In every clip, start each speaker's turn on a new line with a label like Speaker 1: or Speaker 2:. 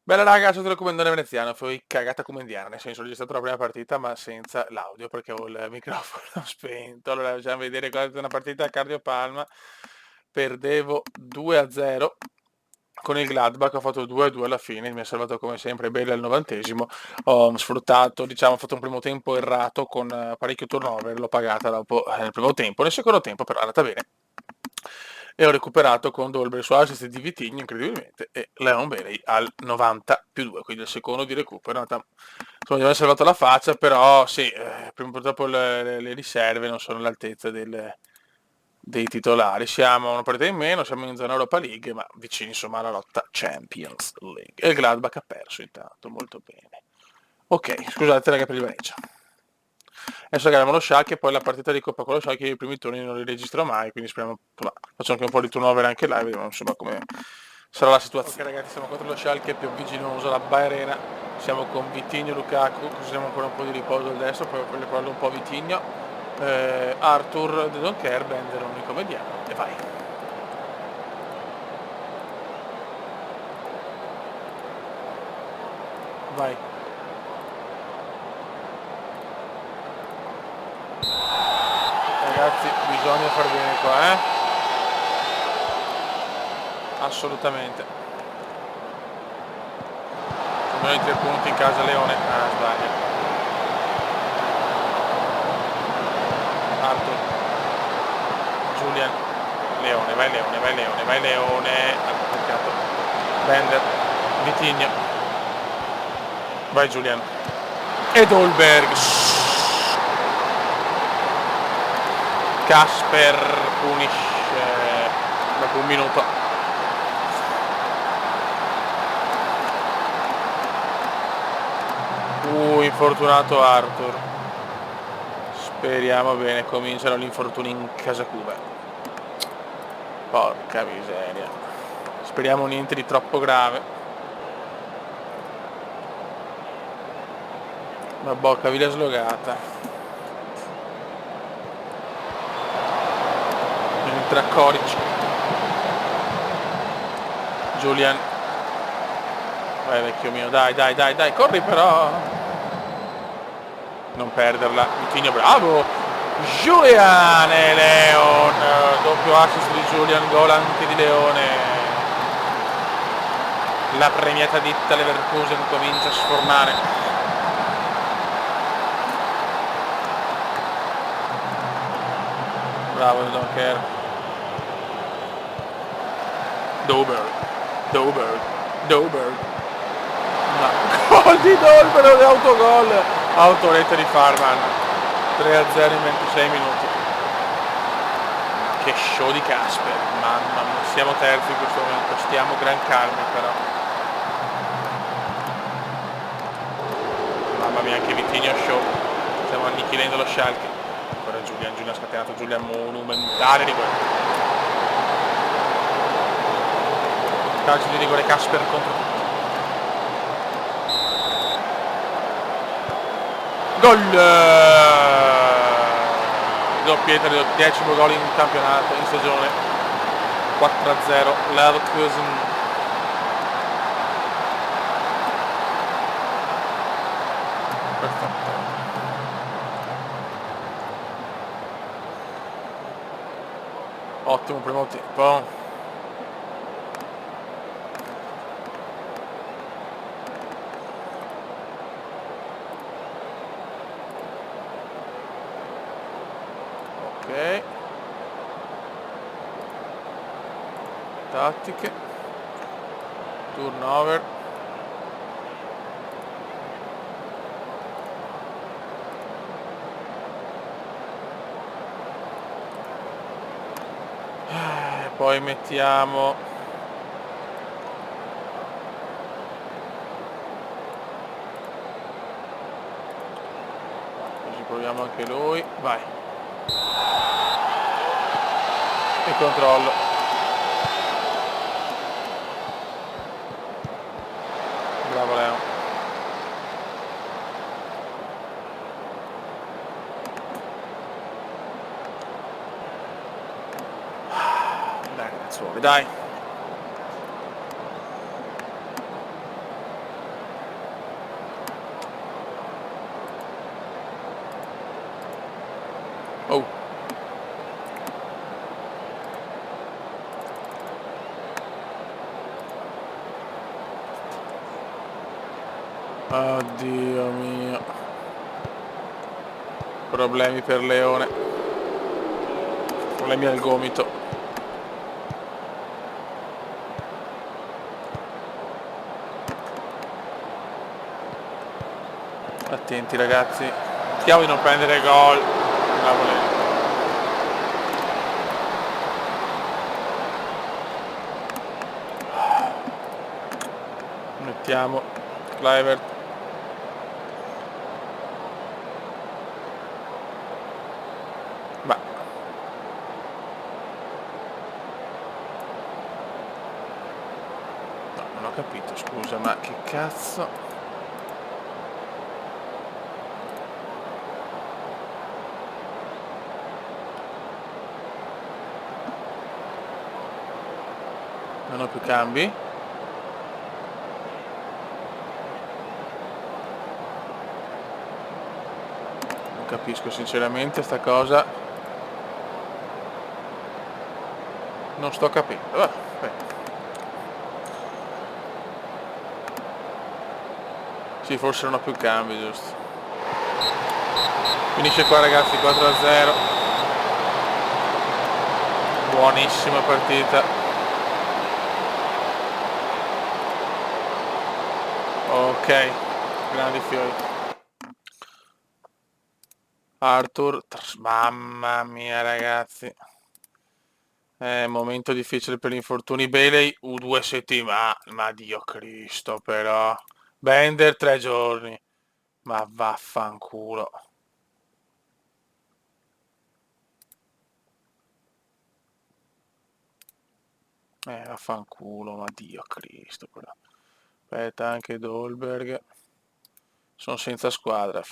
Speaker 1: Bella raga, sono il commendatore veneziano, poi cagata comendiana, nel senso ho registrato la prima partita ma senza l'audio perché ho il microfono spento. Allora facciamo vedere cosa è una partita a Cardio Palma, perdevo 2-0 con il Gladbach, ho fatto 2-2 alla fine, mi ha salvato come sempre Bale al 90°, ho sfruttato, diciamo, ho fatto un primo tempo errato con parecchio turnover, l'ho pagata dopo nel primo tempo, nel secondo tempo però è andata bene e ho recuperato con Dolber su assist di Vitigno incredibilmente e Leon Bailey al 90+2, quindi il secondo di recupero. Insomma, gli aveva salvato la faccia, però sì, purtroppo le riserve non sono all'altezza dei titolari. Siamo a una partita in meno, siamo in zona Europa League, ma vicini insomma alla lotta Champions League. E il Gladbach ha perso intanto, molto bene. Ok, scusate raga per il Venezia. Adesso gariamo lo Schalke, poi la partita di Coppa con lo Schalke, i primi turni non li registro mai, quindi speriamo, insomma, faccio anche un po' di turnover anche là, vediamo insomma come sarà la situazione. Ok ragazzi, siamo contro lo Schalke, più viginoso, la Baerena, siamo con Vitigno e Lukaku, così abbiamo ancora un po' di riposo al destro, poi parlo un po' Vitigno, Arthur, De Donker, Bender, l'unico mediano, e vai. Vai. Ragazzi, bisogna far bene qua, assolutamente. Almeno i 3 punti in casa Leone. Ah, sbaglio. Arthur, Julian, Leone, vai Leone, vai Leone, vai Leone. Ah, peccato. Bender, Vitigno. Vai Julian. E Dolberg. Casper punisce dopo un minuto. Infortunato Arthur. Speriamo bene, cominciano gli infortuni in casa Cuba. Porca miseria. Speriamo niente di troppo grave. La bocca via slogata. Entra Koric. Julian. Vai vecchio mio, dai, dai, dai, dai, corri però. Non perderla. Vitigno, bravo. Julian e Leon. Doppio assist di Julian, gol anche di Leone. La premiata ditta Leverkusen comincia a sfornare. Bravo il Donker. Doberg. No. Gol di Dolberg, autogol. Autoretta di Farman. 3-0 in 26 minuti. Che show di Casper. Mamma mia, siamo terzi in questo momento. Stiamo gran calmi però. Mamma mia, anche Vitigno show. Stiamo annichilendo lo Schalke. Ancora Julian ha scatenato, Julian monumentale di quello. Calcio di rigore Casper contro tutti. Gol! Doppietta del 10° gol in campionato, in stagione. 4-0, Leverkusen. Perfetto. Ottimo primo tempo. Ok. Tattiche. Turnover. Poi mettiamo così, proviamo anche lui, vai, e controllo. Bravo Leo. Dai ragazzuoli, dai. Oddio mio. Problemi per Leone. Problemi al gomito. Attenti ragazzi. Cerchiamo di non prendere gol. Bravo Leone. Mettiamo Kluivert. Ma no, non ho capito, scusa, ma che cazzo? Non ho più cambi? Non capisco sinceramente sta cosa. Non sto capendo. Aspetta. Sì, forse non ho più cambi, giusto. Finisce qua ragazzi, 4-0. Buonissima partita. Ok, grandi fiori. Arthur, mamma mia ragazzi. Momento difficile per gli infortuni. Bailey, 2 settimane. Ma Dio Cristo però. Bender 3 giorni. Ma vaffanculo. Vaffanculo, ma Dio Cristo però. Aspetta, anche Dolberg. Sono senza squadra,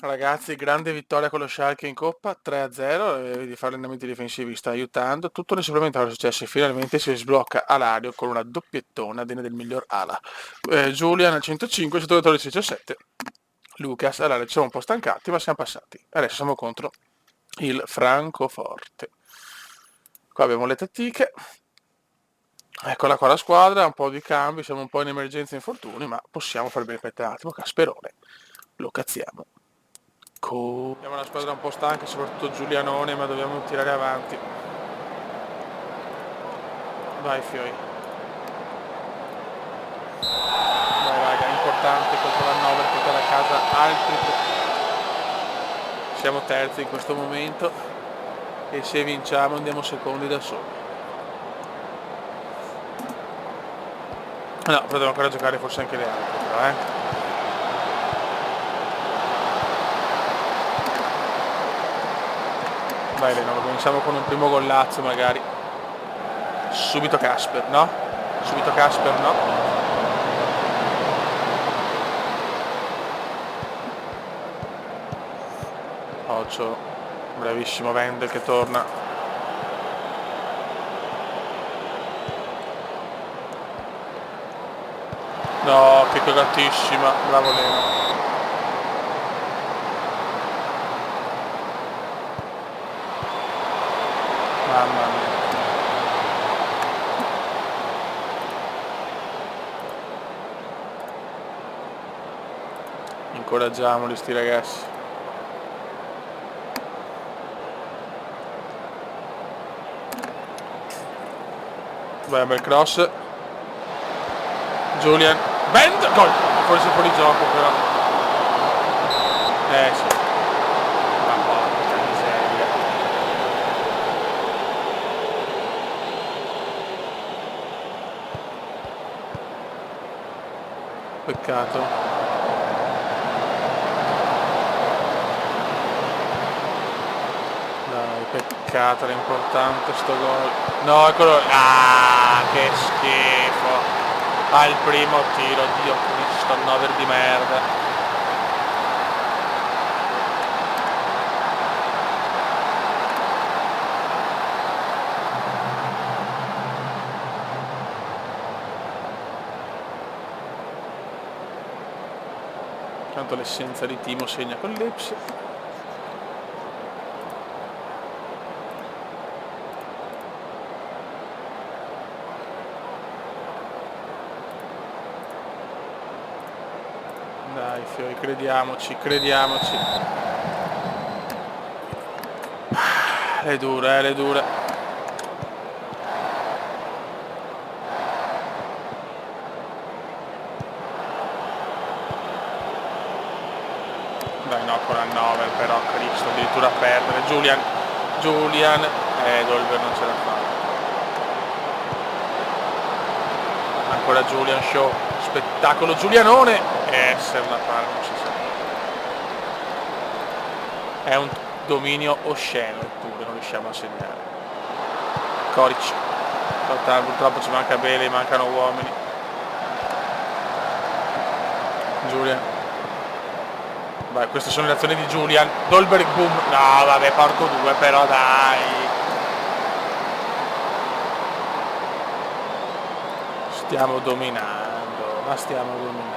Speaker 1: Ragazzi, grande vittoria con lo Schalke in Coppa, 3-0, di fare allenamenti difensivi sta aiutando. Tutto ne supplementare è successo e finalmente si sblocca Alario con una doppiettona degna del miglior ala. Giulian al 105, Sottodottore al 117. Lucas, allora ci siamo un po' stancati, ma siamo passati. Adesso siamo contro il Francoforte. Qua abbiamo le tattiche. Eccola qua la squadra, un po' di cambi, siamo un po' in emergenza infortuni, ma possiamo fare bene per un attimo. Casperone, lo cazziamo. Abbiamo una squadra un po' stanca, soprattutto Giulianone, ma dobbiamo tirare avanti. Vai Fioi. Vai raga, è importante contro l'Hannover portare a casa altri punti. Siamo terzi in questo momento e se vinciamo andiamo secondi da soli. No, però devo ancora giocare forse anche le altre, però Vai Leno, cominciamo con un primo gollazzo magari. Subito Casper, no? Subito Casper, no? Occhio, bravissimo Wendel che torna. No, che cagatissima, bravo Leno. Mamma mia. Incoraggiamoli sti ragazzi. Vai, bel cross. Julian. Bend! Gol! Forse fuori gioco però. Sì. Ma porca miseria. Peccato. Peccato, era importante sto gol. No, eccolo. Ah, che schifo. Al primo tiro, Dio Cristo, Hannover di merda. Tanto l'essenza di Timo segna con l'Ipsi. Dai fioi, crediamoci, crediamoci. Le dure, le dure. Dai no, ancora 9 però, Cristo, addirittura a perdere. Julian, Dolber non ce la fa. Ancora Julian Shaw, spettacolo Giulianone. Essere una palla, non si sa. È un dominio osceno, eppure non riusciamo a segnare. Coric, purtroppo ci manca Bele, mancano uomini. Julian. Vai, queste sono le azioni di Julian. Dolberg, boom. No, vabbè, porco due, però dai. Stiamo dominando, ma stiamo dominando.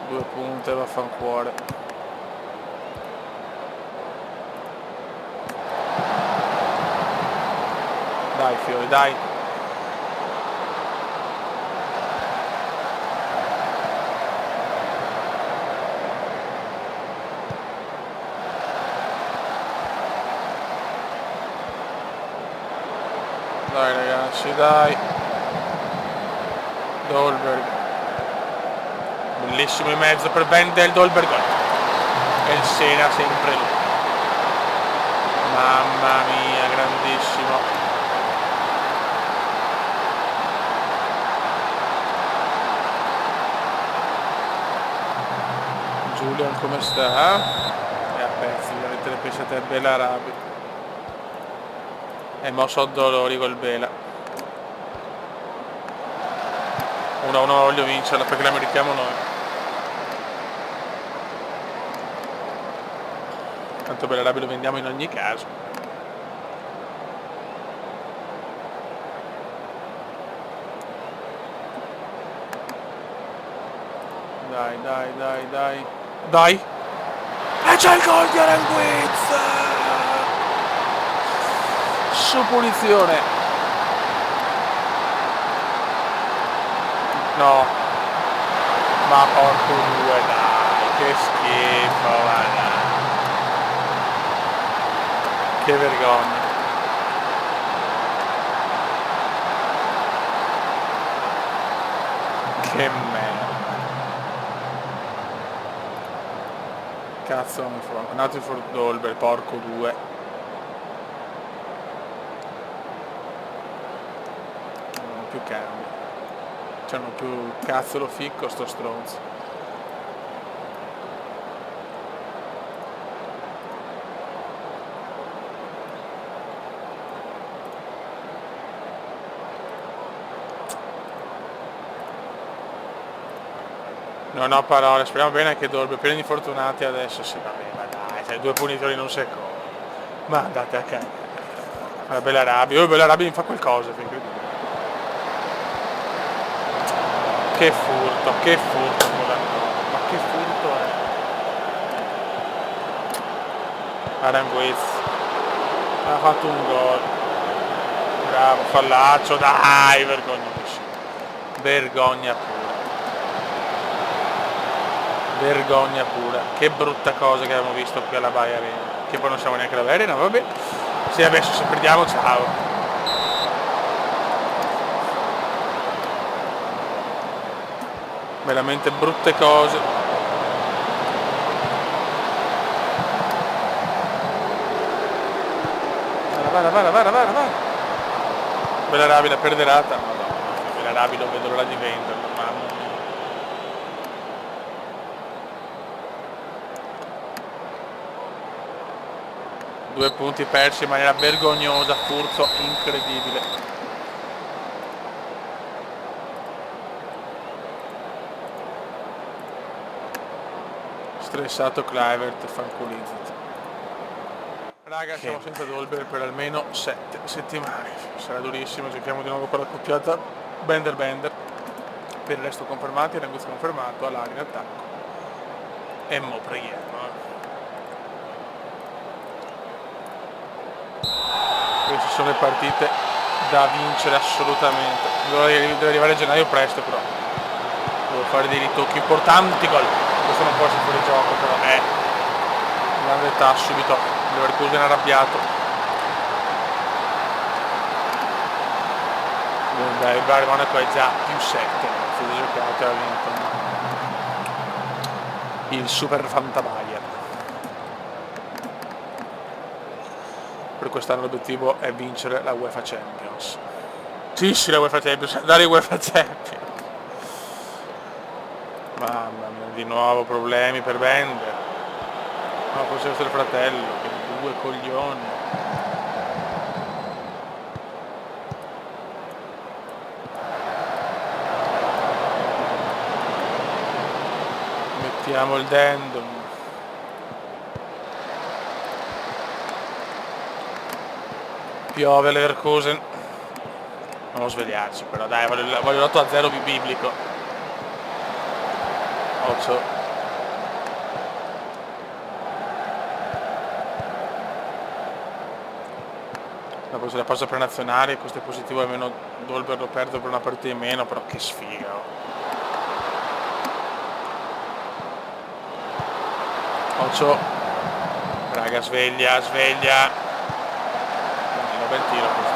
Speaker 1: Due punte, vaffancuore. Dai fiori, dai. Dai ragazzi, dai. Dolberg. Bellissimo in mezzo per Wendel, Dolberg. E il Sena sempre lui. Mamma mia, grandissimo. Julian come sta? E a pezzi, veramente le pensate a Belarabi. E mo so dolori col Bela. 1-1 voglio vincerla perché la meritiamo noi. Tanto Belarabi lo vendiamo in ogni caso. Dai, dai, dai, dai. Dai! E c'è il gol di Aranguiz! Su punizione. No. Ma porco due, dai. Che schifo, ma dai. Che vergogna. Che merda. Cazzo non fa. Andato for Dolber, porco due. Non ho più cambi. Cioè non ho più cazzo lo ficco sto stronzo. Non ho parole, speriamo bene anche Dolby, pieno di fortunati adesso, sì vabbè, ma dai, cioè, 2 punitori in un secondo. Ma andate a cagare. La Belarabi mi fa qualcosa, è incredibile. Che furto ma che furto è? Aranguiz ha fatto un gol. Bravo, fallaccio, dai, vergognosissimo. Vergogna pura. Vergogna pura, che brutta cosa che abbiamo visto qui alla Baia Arena, che poi non siamo neanche alla Baia Arena, vabbè. Sì, adesso se perdiamo, ciao. Veramente brutte cose. Vai. Belarabi la perderata, madonna, Belarabi non vedo l'ora di venderlo, mamma mia. Due punti persi in maniera vergognosa, furto incredibile. Stressato Kluivert, fanculizzati. Raga, siamo senza Dolber per almeno 7 settimane. Sarà durissimo, giochiamo di nuovo con la coppiata Bender. Per il resto confermati, Aranguiz confermato, Alari in attacco. E mo preghiamo. Queste sono le partite da vincere assolutamente. Deve arrivare a gennaio presto però. Devo fare dei ritocchi importanti, gol. Questo non può essere fuori gioco però. Grande età subito. Leverkusen arrabbiato. Dai, il Bayern Monaco è già più 7. Si è giocato e ha vinto il Super Fanta Bayern. Per quest'anno l'obiettivo è vincere la UEFA Champions. Sì, la UEFA Champions, andare in UEFA Champions. Mamma mia, di nuovo problemi per Bender. No, forse essere il fratello, che due coglioni. Mettiamo il Dendon. Piove Leverkusen. Non svegliarci però, dai, voglio l'8-0 biblico. 8. Dopo se la pausa prenazionale, questo è positivo, almeno Dolber lo perdo per una partita in meno, però che sfiga. Occio. Raga, sveglia. Bel tiro questo.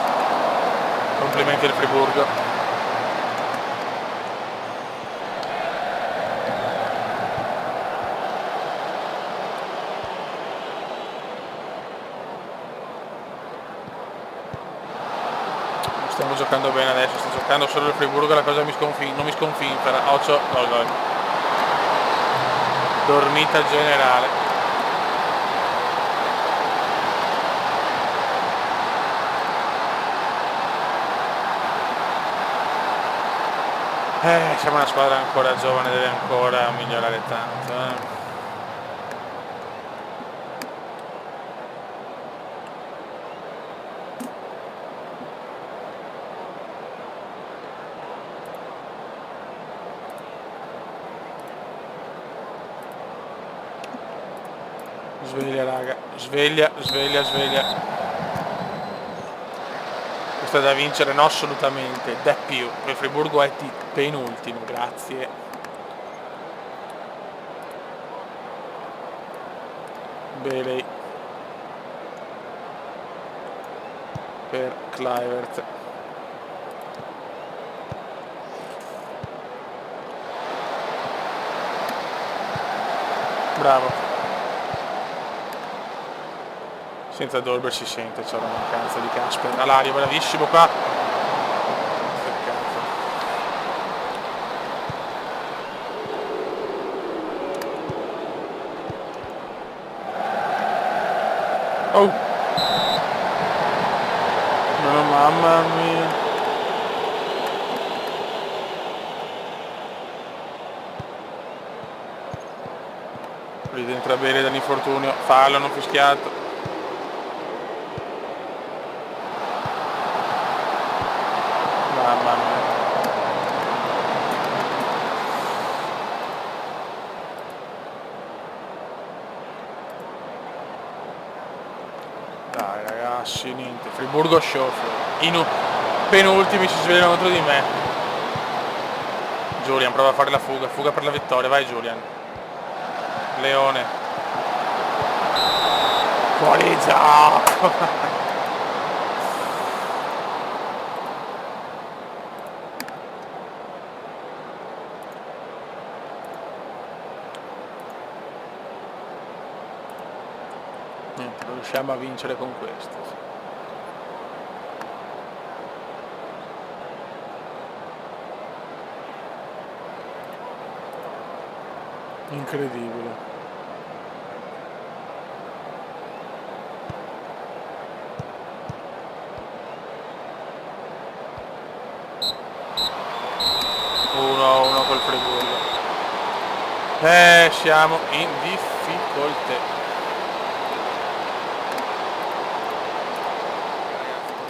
Speaker 1: Complimenti al Friburgo. Stiamo giocando bene adesso, sta giocando solo il Friburgo, la cosa non mi sconfinfera. Occio, gol. Dormita generale. Siamo una squadra ancora giovane, deve ancora migliorare tanto. Sveglia raga, sveglia. Questo è da vincere, no assolutamente, da più. Il Friburgo è penultimo, grazie. Bailey per Kluivert. Bravo. Senza Dolber si sente, c'è la mancanza di Casper. Alario, bravissimo qua. Peccato. Oh! No, mamma mia. Rientra bene dall'infortunio. Fallo, non fischiato. Mamma mia. Dai ragazzi, niente. Friburgo Schofield. Penultimi si svegliano contro di me. Julian prova a fare la fuga per la vittoria, vai Julian. Leone. Fuori gioco. Niente, non riusciamo a vincere con questo. Incredibile. Uno col Friburgo. Siamo in difficoltà.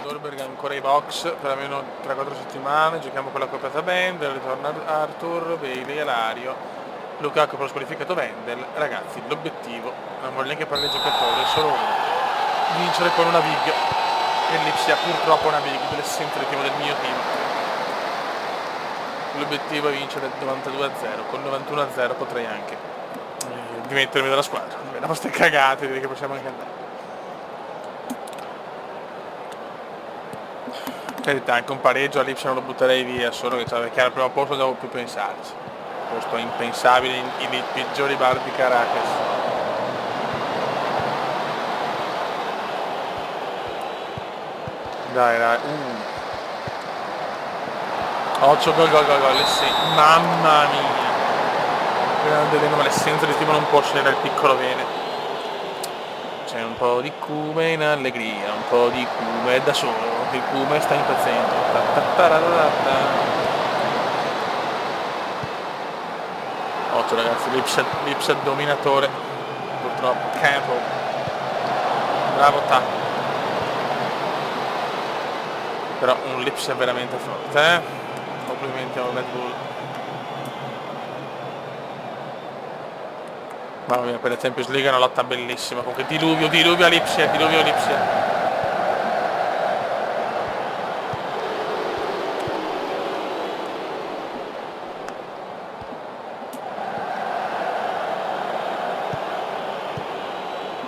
Speaker 1: Dolberg ancora i box per almeno 3-4 settimane, giochiamo con la coppiata Bender, ritorna Arthur, Bailey, Alario, Lukaku per lo squalificato Wendel. Ragazzi, l'obiettivo, non voglio neanche parlare dei giocatori, è solo uno. vincere con una big, e Lipsia purtroppo una big dell'essenza del mio team. L'obiettivo è vincere 92-0, con 91-0 potrei anche dimettermi dalla squadra. Vediamo ste cagate, direi che possiamo anche andare. Carità, anche un pareggio a Lipsia non lo butterei via, solo che perché al primo posto devo più pensarci. Posto impensabile in peggiori bar di Caracas. Dai. Occhio, gol, mamma mia. Grande Leno, ma l'essenza del team non può scegliere il piccolo bene. C'è un po' di cume in allegria, un po' di cume da solo, il cume sta impazzendo. Occhio ragazzi, Lipset dominatore, purtroppo, Campbell. Bravo Ta. Però un Lipset veramente forte, Complimenti a Red Bull. Mamma mia, per la Champions League è una lotta bellissima, comunque diluvio a Lipsia, diluvio a Lipsia.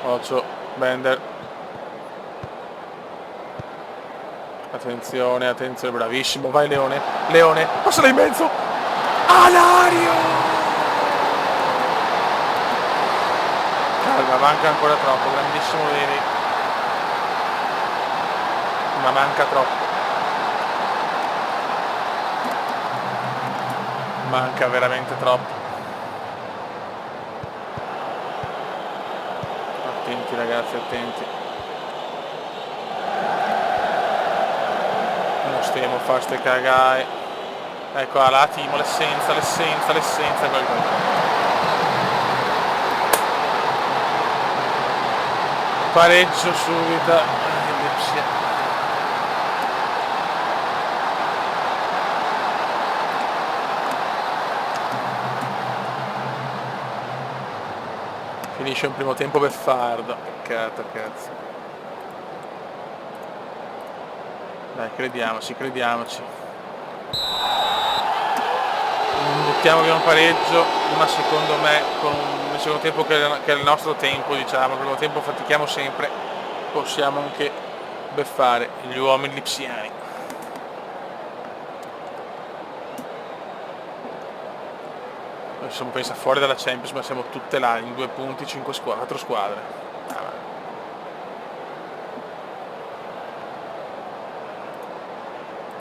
Speaker 1: Occhio, Bender. Attenzione, bravissimo, vai Leone, passala in mezzo! Alario! Calma, manca ancora troppo, grandissimo Veri. Ma manca troppo. Manca veramente troppo. Attenti ragazzi, attenti. Non stiamo a fare ste cagare. Ecco, la Timo, l'essenza, quel. Pareggio subito. Finisce un primo tempo beffardo. Peccato, cazzo. Dai, crediamoci. Buttiamo via un pareggio, ma secondo me con il secondo tempo che è il nostro tempo, diciamo, il primo tempo fatichiamo sempre, possiamo anche beffare gli uomini lipsiani. Noi siamo pensa fuori dalla Champions, ma siamo tutte là, in 2 punti, 4 squadre.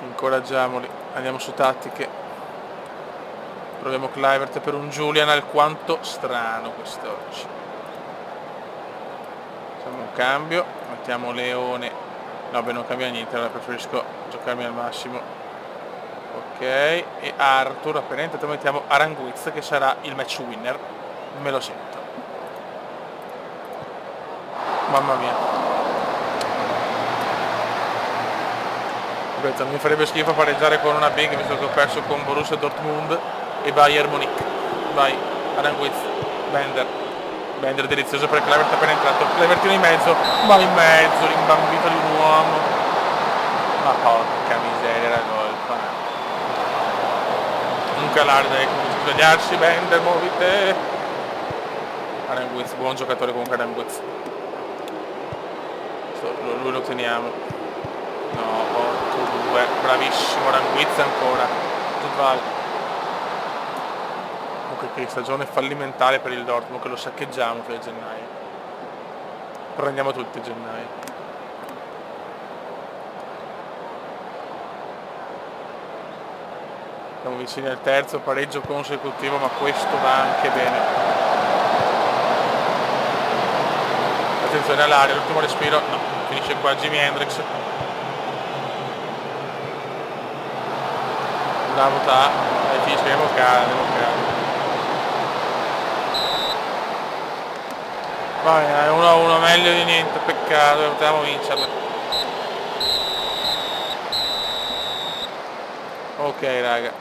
Speaker 1: Incoraggiamoli, andiamo su tattiche. Proviamo Kluivert per un Julian alquanto strano quest'oggi. Facciamo un cambio, mettiamo Leone. No, beh, non cambia niente, allora preferisco giocarmi al massimo. Ok, e Arthur, appena entrato mettiamo Aranguiz che sarà il match winner. Me lo sento. Mamma mia. Aspetta, mi farebbe schifo pareggiare con una big visto che ho perso con Borussia Dortmund e Bayern Munich. Vai, Aranguiz, Bender delizioso per Kluivert appena entrato, Kluivertino in mezzo, ma in mezzo, rimbambito di un uomo. Ma porca miseria la colpa. Un Calarde comincia a svegliarsi, Bender, muovite. Aranguiz, buon giocatore comunque Aranguiz. Lui lo teniamo. No, porco due, bravissimo Aranguiz ancora. Tutval. Che stagione fallimentare per il Dortmund, che lo saccheggiamo per gennaio. Prendiamo tutti gennaio. Siamo vicini al terzo pareggio consecutivo, ma questo va anche bene. Attenzione all'aria, l'ultimo respiro, no, finisce qua Jimi Hendrix. Bravo Ta, e finisce, andiamo calmo. Vai, 1-1, meglio di niente, peccato, potevamo vincerla. Ok raga.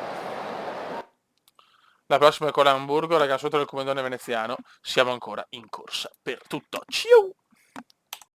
Speaker 1: La prossima è con l'Hamburgo, raga, sotto il comandone veneziano. Siamo ancora in corsa per tutto. Ciao!